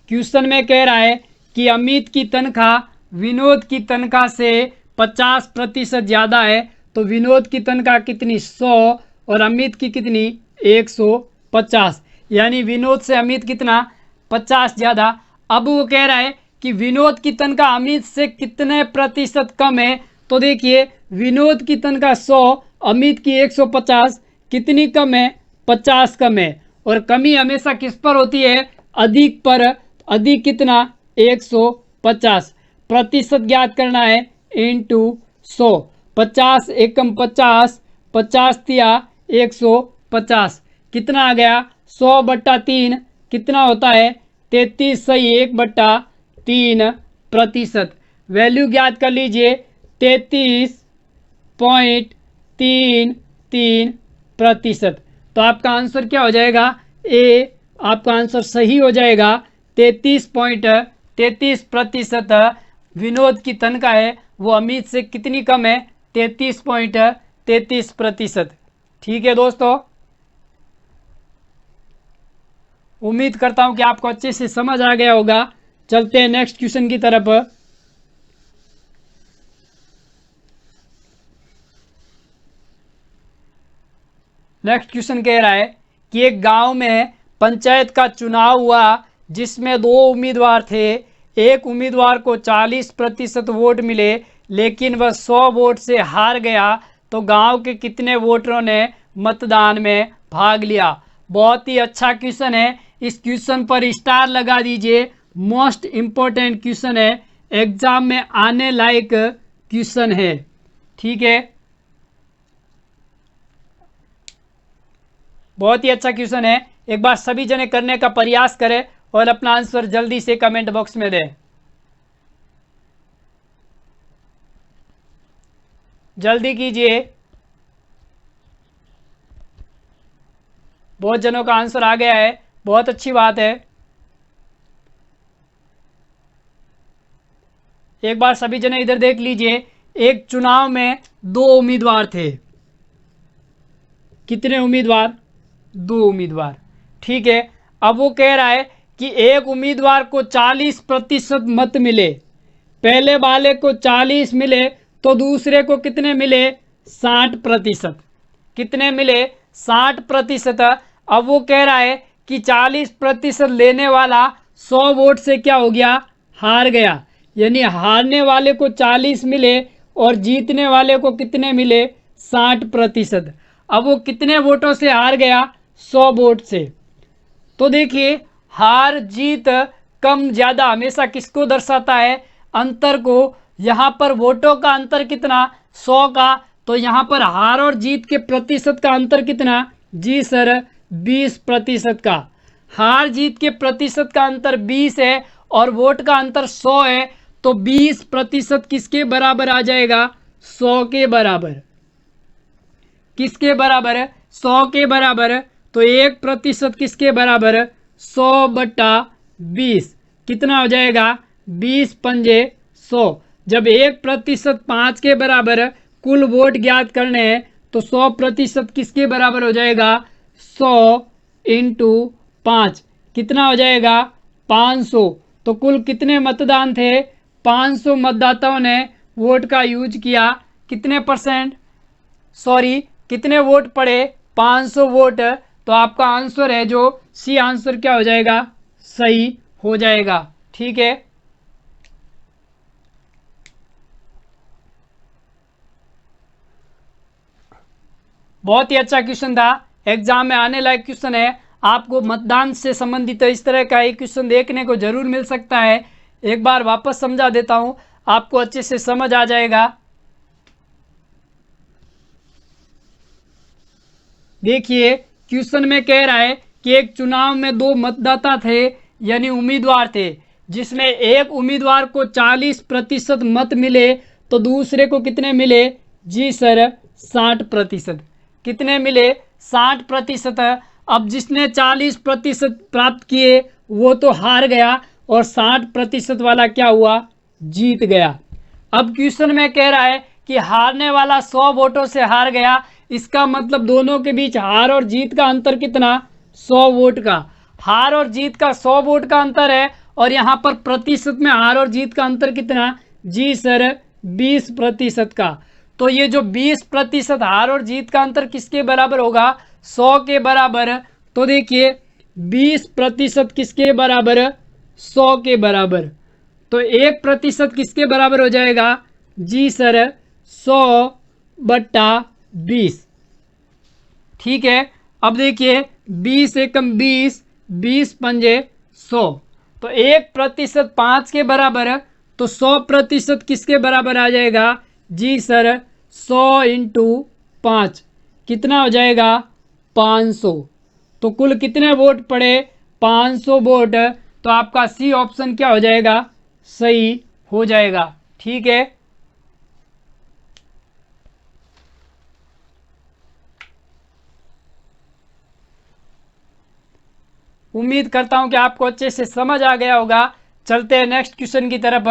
क्वेश्चन में कह रहा है कि अमित की तनख्वाह विनोद की तनख्वाह से 50% ज़्यादा है। तो विनोद की तनख्वाह कितनी? 100 और अमित की कितनी? 150। यानी विनोद से अमित कितना? 50 ज़्यादा। अब वो कह रहा है कि विनोद की तनख्वाह अमित से कितने प्रतिशत कम है। तो देखिए विनोद की तनख्वाह 100, अमित की 150, कितनी कम है? 50 कम है। और कमी हमेशा किस पर होती है? अधिक पर। अधिक कितना? 150। प्रतिशत ज्ञात करना है इंटू 100। 50 एकम 50, 50 तिया 150, कितना आ गया? 100/3, कितना होता है? 33 सही 1/3%। वैल्यू ज्ञात कर लीजिए, 33.33%। तो आपका आंसर क्या हो जाएगा? ए आपका आंसर सही हो जाएगा। 33.33% विनोद की तनख्वाह है वो अमित से कितनी कम है? 33.33%। ठीक है दोस्तों, उम्मीद करता हूं कि आपको अच्छे से समझ आ गया होगा। चलते हैं नेक्स्ट क्वेश्चन की तरफ। नेक्स्ट क्वेश्चन कह रहा है कि एक गांव में पंचायत का चुनाव हुआ जिसमें 2 उम्मीदवार थे। एक उम्मीदवार को 40% वोट मिले लेकिन वह 100 वोट से हार गया। तो गांव के कितने वोटरों ने मतदान में भाग लिया? बहुत ही अच्छा क्वेश्चन है। इस क्वेश्चन पर स्टार लगा दीजिए। मोस्ट इम्पोर्टेंट क्वेश्चन है, एग्जाम में आने लायक क्वेश्चन है। ठीक है, बहुत ही अच्छा क्वेश्चन है। एक बार सभी जने करने का प्रयास करें और अपना आंसर जल्दी से कमेंट बॉक्स में दें। जल्दी कीजिए, बहुत जनों का आंसर आ गया है, बहुत अच्छी बात है। एक बार सभी जने इधर देख लीजिए। एक चुनाव में 2 उम्मीदवार थे। कितने उम्मीदवार? 2 उम्मीदवार। ठीक है, अब वो कह रहा है कि एक उम्मीदवार को 40% मत मिले। पहले वाले को 40 मिले तो दूसरे को कितने मिले? 60%। कितने मिले? 60%। अब वो कह रहा है कि 40% लेने वाला 100 वोट से क्या हो गया? हार गया। यानी हारने वाले को 40 मिले और जीतने वाले को कितने मिले? 60%। अब वो कितने वोटों से हार गया? 100 वोट से। तो देखिए हार जीत कम ज्यादा हमेशा किसको दर्शाता है? अंतर को। यहाँ पर वोटों का अंतर कितना? 100 का। तो यहाँ पर हार और जीत के प्रतिशत का अंतर कितना? जी सर, 20% का। हार जीत के प्रतिशत का अंतर 20 है और वोट का अंतर 100 है। तो 20% किसके बराबर आ जाएगा? 100 के बराबर। किसके बराबर है? 100 के बराबर। तो 1% किसके बराबर? 100/20 कितना हो जाएगा? 20 पंजे 100। जब 1% 5 के बराबर कुल वोट ज्ञात करने हैं तो 100% किसके बराबर हो जाएगा? 100 इंटू 5 कितना हो जाएगा? 500। तो कुल कितने मतदान थे? 500 मतदाताओं ने वोट का यूज किया। कितने परसेंट, सॉरी कितने वोट पड़े? 500 वोट। तो आपका आंसर है जो सी आंसर क्या हो जाएगा? सही हो जाएगा। ठीक है, बहुत ही अच्छा क्वेश्चन था, एग्जाम में आने लायक क्वेश्चन है। आपको मतदान से संबंधित इस तरह का एक क्वेश्चन देखने को जरूर मिल सकता है। एक बार वापस समझा देता हूं, आपको अच्छे से समझ आ जाएगा। देखिए क्वेश्चन में कह रहा है कि एक चुनाव में 2 मतदाता थे, यानी उम्मीदवार थे, जिसमें एक उम्मीदवार को 40% मत मिले तो दूसरे को कितने मिले? जी सर 60%। कितने मिले? 60%। अब जिसने 40% प्राप्त किए वो तो हार गया और 60% वाला क्या हुआ? जीत गया। अब क्वेश्चन में कह रहा है कि हारने वाला 100 वोटों से हार गया। इसका मतलब दोनों के बीच हार और जीत का अंतर कितना? 100 वोट का। हार और जीत का 100 वोट का अंतर है और यहाँ पर प्रतिशत में हार और जीत का अंतर कितना? जी सर 20% का। तो ये जो 20% हार और जीत का अंतर किसके बराबर होगा? 100 के बराबर। तो देखिए 20% किसके बराबर? 100 के बराबर। तो 1% किसके बराबर हो जाएगा? जी सर 100/20। ठीक है, अब देखिए 20 एकम 20, 20 पंजे 100। तो 1% 5 के बराबर, तो 100% किसके बराबर आ जाएगा? जी सर 100 इंटू 5 कितना हो जाएगा? 500। तो कुल कितने वोट पड़े? 500 वोट। तो आपका सी ऑप्शन क्या हो जाएगा? सही हो जाएगा। ठीक है, उम्मीद करता हूं कि आपको अच्छे से समझ आ गया होगा। चलते हैं नेक्स्ट क्वेश्चन की तरफ।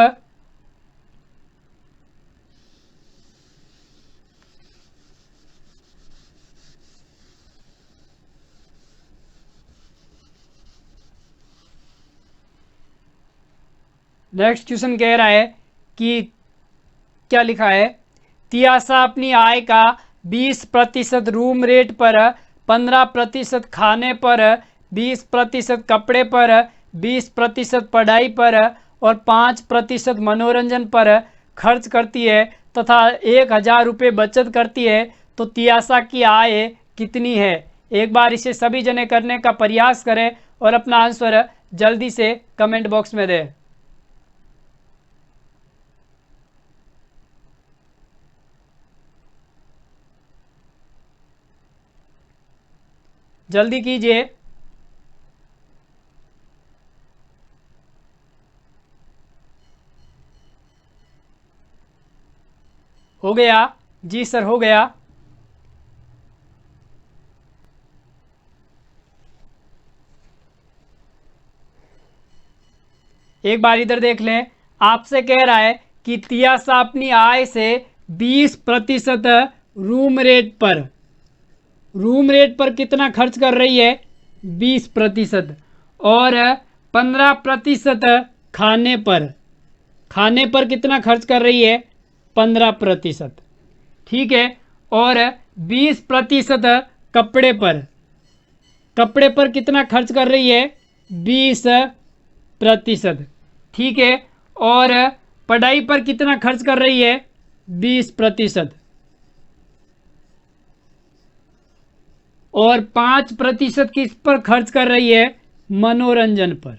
नेक्स्ट क्वेश्चन कह रहा है कि क्या लिखा है? तियासा अपनी आय का 20% रूम रेट पर, 15% खाने पर, 20% कपड़े पर, 20% पढ़ाई पर और 5% मनोरंजन पर खर्च करती है तथा 1000 रुपये बचत करती है, तो तियासा की आय कितनी है? एक बार इसे सभी जने करने का प्रयास करें और अपना आंसर जल्दी से कमेंट बॉक्स में दें। जल्दी कीजिए। हो गया? जी सर हो गया। एक बार इधर देख लें, आपसे कह रहा है कि तियासा अपनी आय से 20% रूम रेट पर कितना खर्च कर रही है? 20%। और 15% खाने पर कितना खर्च कर रही है? 15%। ठीक है, और 20% कपड़े पर कितना खर्च कर रही है? 20%। ठीक है, और पढ़ाई पर कितना खर्च कर रही है? 20%। और 5% किस पर खर्च कर रही है? मनोरंजन पर।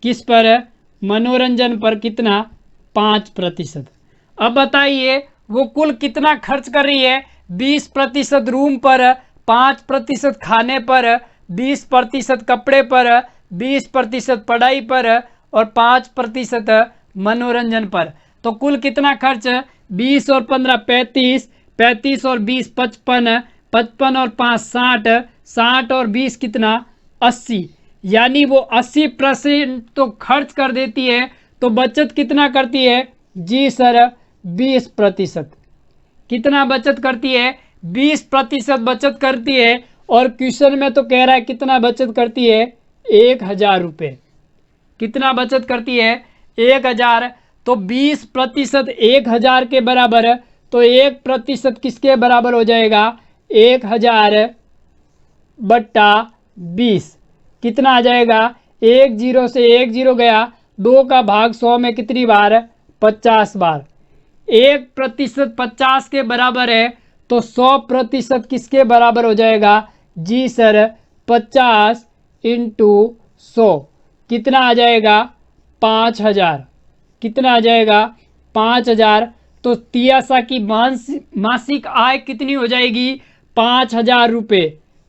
किस पर? मनोरंजन पर कितना? 5%। अब बताइए वो कुल कितना खर्च कर रही है? 20% रूम पर, 5% खाने पर, 20% कपड़े पर, 20% पढ़ाई पर और 5% मनोरंजन पर। तो कुल कितना खर्च? 20 और 15 35, 35 और 20 55, 55 और 5 60, 60 और 20 कितना? 80। यानी वो 80% तो खर्च कर देती है, तो बचत कितना करती है? जी सर 20%। कितना बचत करती है? 20% बचत करती है। और क्वेश्चन में तो कह रहा है कितना बचत करती है? 1000 रुपये। कितना बचत करती है? 1000। तो 20% 1000 के बराबर है, तो 1% किसके बराबर हो जाएगा? 1000 बट्टा 20। कितना आ जाएगा? 1 0 से 1 0 गया, 2 का भाग 100 में कितनी बार? 50 बार। 1% 50 के बराबर है, तो 100% किसके बराबर हो जाएगा? जी सर 50 इंटू 100। कितना आ जाएगा? 5000। कितना आ जाएगा? 5000। तो तियासा की मासिक आय कितनी हो जाएगी? 5000 रुपये।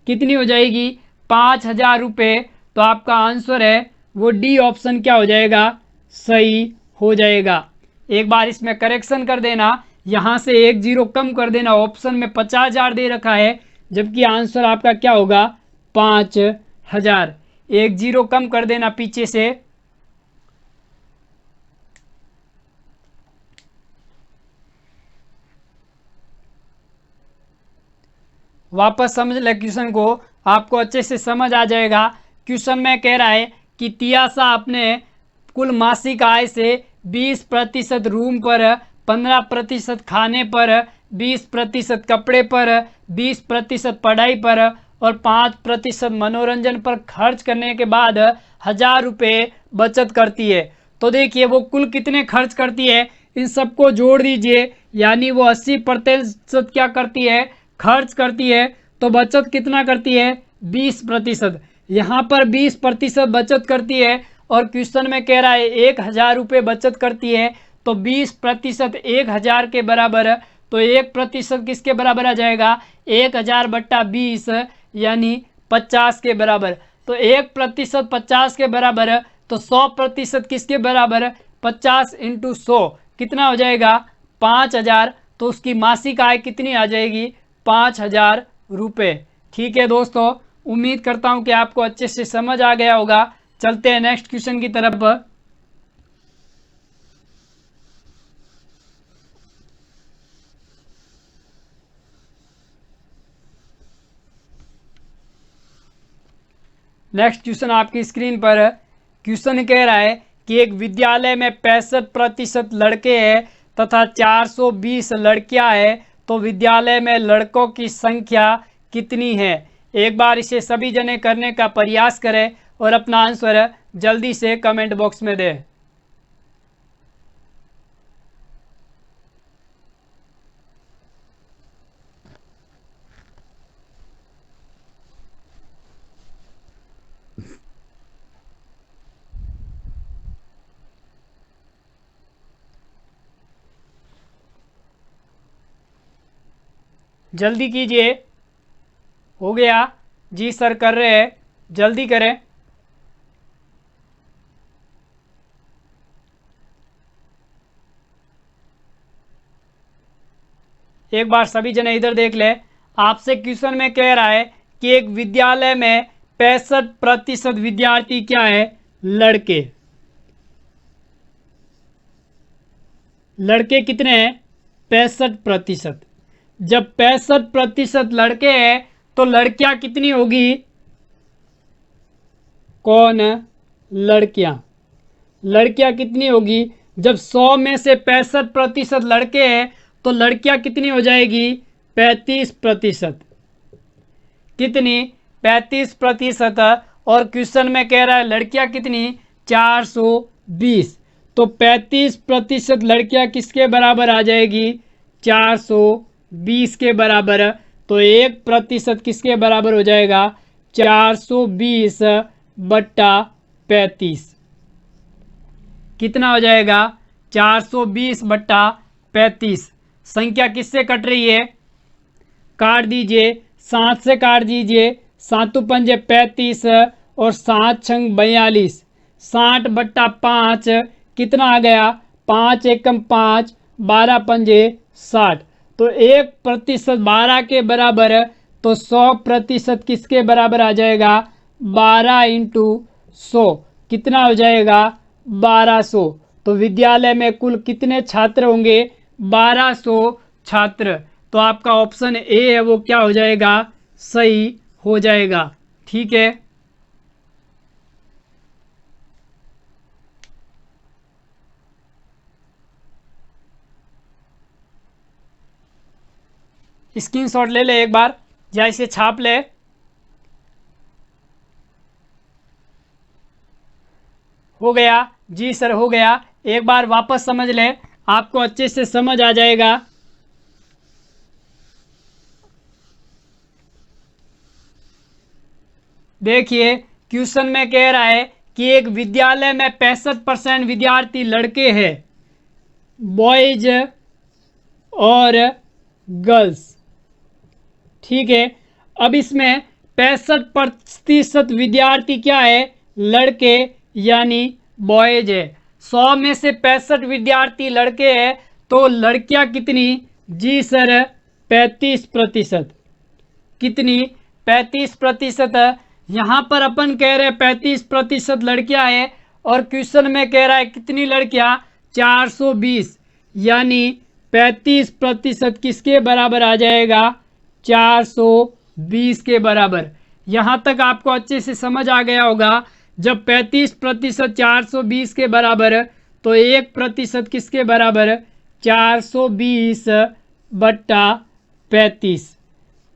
कितनी हो जाएगी? 5000 रुपये। तो आपका आंसर है वो डी ऑप्शन क्या हो जाएगा? सही हो जाएगा। एक बार इसमें करेक्शन कर देना, यहाँ से 1 0 कम कर देना। ऑप्शन में 50,000 दे रखा है, जबकि आंसर आपका क्या होगा? 5000। 1 0 कम कर देना पीछे से। वापस समझ ले क्वेश्चन को, आपको अच्छे से समझ आ जाएगा। क्वेश्चन में कह रहा है कि तियासा अपने कुल मासिक आय से 20% रूम पर, 15% खाने पर, 20% कपड़े पर, 20% पढ़ाई पर और 5% मनोरंजन पर खर्च करने के बाद 1000 रुपये बचत करती है। तो देखिए वो कुल कितने खर्च करती है, इन सबको जोड़ दीजिए। यानी वो 80% क्या करती है? खर्च करती है। तो बचत कितना करती है? 20%। यहाँ पर 20% बचत करती है और क्वेश्चन में कह रहा है 1000 रुपये बचत करती है। तो 20% 1000 के बराबर है, तो 1% किसके बराबर आ जाएगा? 1000 बट्टा 20 यानी 50 के बराबर। तो 1% 50 के बराबर है, तो 100% किसके बराबर है? 50 इंटू 100 कितना हो जाएगा? 5000। तो उसकी मासिक आय कितनी आ जाएगी? 5000 रुपये। ठीक है दोस्तों, उम्मीद करता हूं कि आपको अच्छे से समझ आ गया होगा। चलते हैं नेक्स्ट क्वेश्चन की तरफ। नेक्स्ट क्वेश्चन आपकी स्क्रीन पर है। क्वेश्चन कह रहा है कि एक विद्यालय में 65% लड़के हैं तथा 420 लड़कियां हैं, तो विद्यालय में लड़कों की संख्या कितनी है? एक बार इसे सभी जने करने का प्रयास करें और अपना आंसर जल्दी से कमेंट बॉक्स में दें। जल्दी कीजिए। हो गया? जी सर कर रहे हैं, जल्दी करें। एक बार सभी जने इधर देख ले। आपसे क्वेश्चन में कह रहा है कि एक विद्यालय में 65% विद्यार्थी क्या है? लड़के। लड़के कितने हैं? 65%। जब 65% लड़के हैं, तो लड़कियां कितनी होगी? कौन? लड़कियां। लड़कियां कितनी होगी? जब 100 में से 65% लड़के हैं, तो लड़कियां कितनी हो जाएगी? 35%। कितनी? 35%। और क्वेश्चन में कह रहा है लड़कियां कितनी? 420। तो 35% लड़कियां किसके बराबर आ जाएगी? 420 के बराबर। तो 1% किसके बराबर हो जाएगा? 420 बट्टा 35। कितना हो जाएगा? 420 बट्टा 35। संख्या किससे कट रही है? काट दीजिए, 7 से काट दीजिए। 7 पंजे 35 और 7 छंग 42। 60/5 कितना आ गया, 5 एकम 5, 12 पंजे 60। तो 1% 12 के बराबर है, तो 100% किसके बराबर आ जाएगा, 12 इंटू 100 कितना हो जाएगा, 1200। तो विद्यालय में कुल कितने छात्र होंगे, 1200 छात्र। तो आपका ऑप्शन ए है वो क्या हो जाएगा, सही हो जाएगा। ठीक है, स्क्रीनशॉट ले ले एक बार या इसे छाप ले। हो गया, जी सर हो गया। एक बार वापस समझ ले, आपको अच्छे से समझ आ जाएगा। देखिए क्वेश्चन में कह रहा है कि एक विद्यालय में 65% विद्यार्थी लड़के हैं, बॉयज और गर्ल्स। ठीक है, अब इसमें 65% विद्यार्थी क्या है, लड़के यानी बॉयज है। 100 में से 65 विद्यार्थी लड़के हैं, तो लड़कियां कितनी, जी सर 35%। कितनी, 35%। यहाँ पर अपन कह रहे हैं 35% लड़कियां हैं, और क्वेश्चन में कह रहा है कितनी लड़कियां, 420, यानी 35% किसके बराबर आ जाएगा, 420 के बराबर। यहाँ तक आपको अच्छे से समझ आ गया होगा। जब 35% 420 के बराबर है, तो 1% किसके बराबर है, 420/35।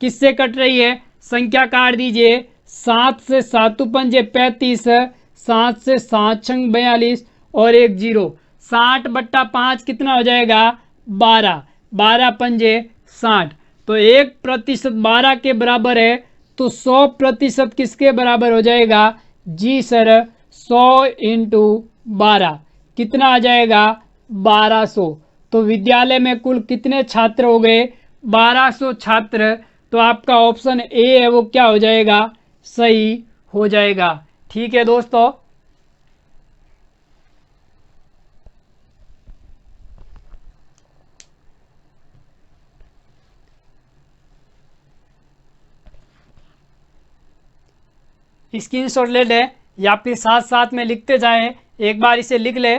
किससे कट रही है, संख्या काट दीजिए। 7 से 7 पंजे 35, 7 से 7 छंग 42 और 1 जीरो। 60/5 कितना हो जाएगा, 12, 12 पंजे 60। तो 1% 12 के बराबर है, तो 100% किसके बराबर हो जाएगा, जी सर 100 इंटू 12 कितना आ जाएगा, 1200। तो विद्यालय में कुल कितने छात्र हो गए, 1200 छात्र। तो आपका ऑप्शन ए है वो क्या हो जाएगा, सही हो जाएगा। ठीक है दोस्तों, स्क्रीनशॉट ले ले या फिर साथ साथ में लिखते जाएं, एक बार इसे लिख ले।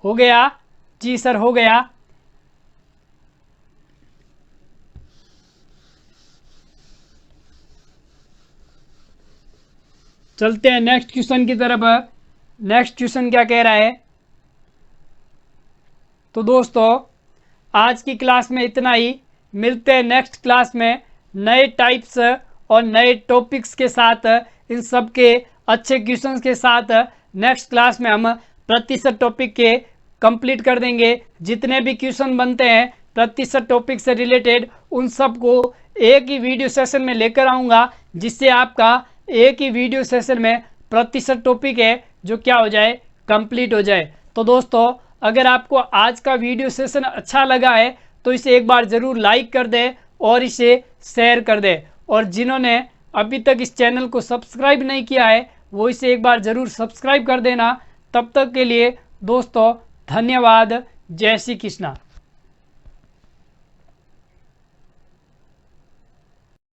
हो गया, जी सर हो गया। चलते हैं नेक्स्ट क्वेश्चन की तरफ। नेक्स्ट क्वेश्चन क्या कह रहा है, तो दोस्तों आज की क्लास में इतना ही। मिलते हैं नेक्स्ट क्लास में नए टाइप्स और नए टॉपिक्स के साथ, इन सब के अच्छे क्वेश्चंस के साथ। नेक्स्ट क्लास में हम प्रतिशत टॉपिक के कंप्लीट कर देंगे। जितने भी क्वेश्चन बनते हैं प्रतिशत टॉपिक से रिलेटेड, उन सब को एक ही वीडियो सेशन में लेकर आऊँगा, जिससे आपका एक ही वीडियो सेशन में प्रतिशत टॉपिक है जो क्या हो जाए, कंप्लीट हो जाए। तो दोस्तों अगर आपको आज का वीडियो सेशन अच्छा लगा है तो इसे एक बार ज़रूर लाइक कर दें और इसे शेयर कर दें। और जिन्होंने अभी तक इस चैनल को सब्सक्राइब नहीं किया है वो इसे एक बार ज़रूर सब्सक्राइब कर देना। तब तक के लिए दोस्तों धन्यवाद। जय श्री कृष्णा।